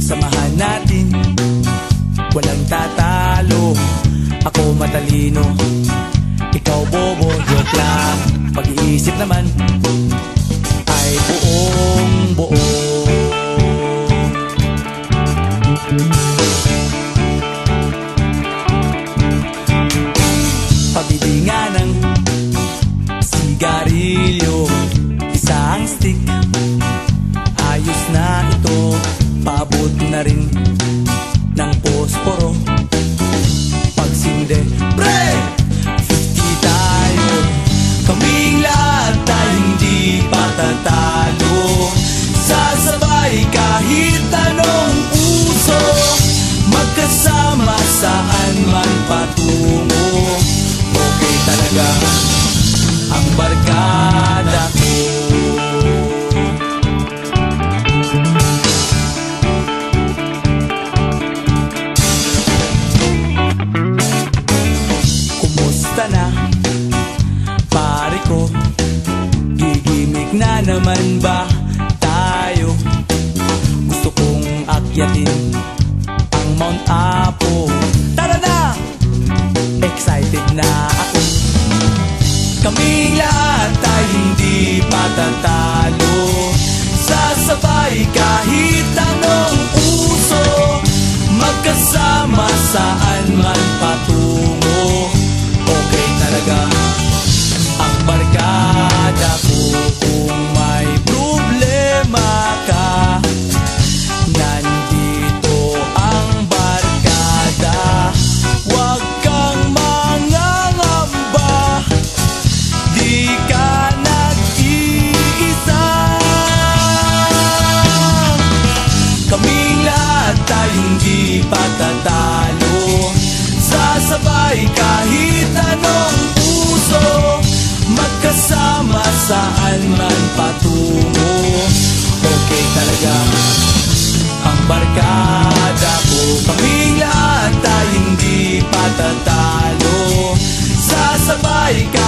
Samahan natin, walang tatalo. Ako matalino, ikaw bobo. Joke lang, pag-iisip naman ay buong buo. Pabili nga ng sigarilyo, isang stick, ayos na ito. Paabot na rin ng posporo. Pagsinde, pre! 50 tayo, kaming lahat ay hindi patatalo. Sasabay kahit anong uso, magkasama saan man patungo. Okay talaga ang barkada ko. Kumusta na, pare ko? Gigimik na naman ba tayo? Gusto kong akyatin ang Mount Apo. Tara na! Excited na ako. Kaming lahat ay hindi patatalo. Sasabay kahit anong uso, magkasama saan man patungo. Okay talaga ang barkada ko. Kung may problema ka, nandito ang barkada. Huwag kang mangangamba, di ka nag-iisa. Kaming lahat ay hindi patatalo. Sasabay kahit anong uso, magkasama saan man patungo. Okay talaga ang barkada ko. Kaming lahat ay hindi patatalo. Sasabay kahit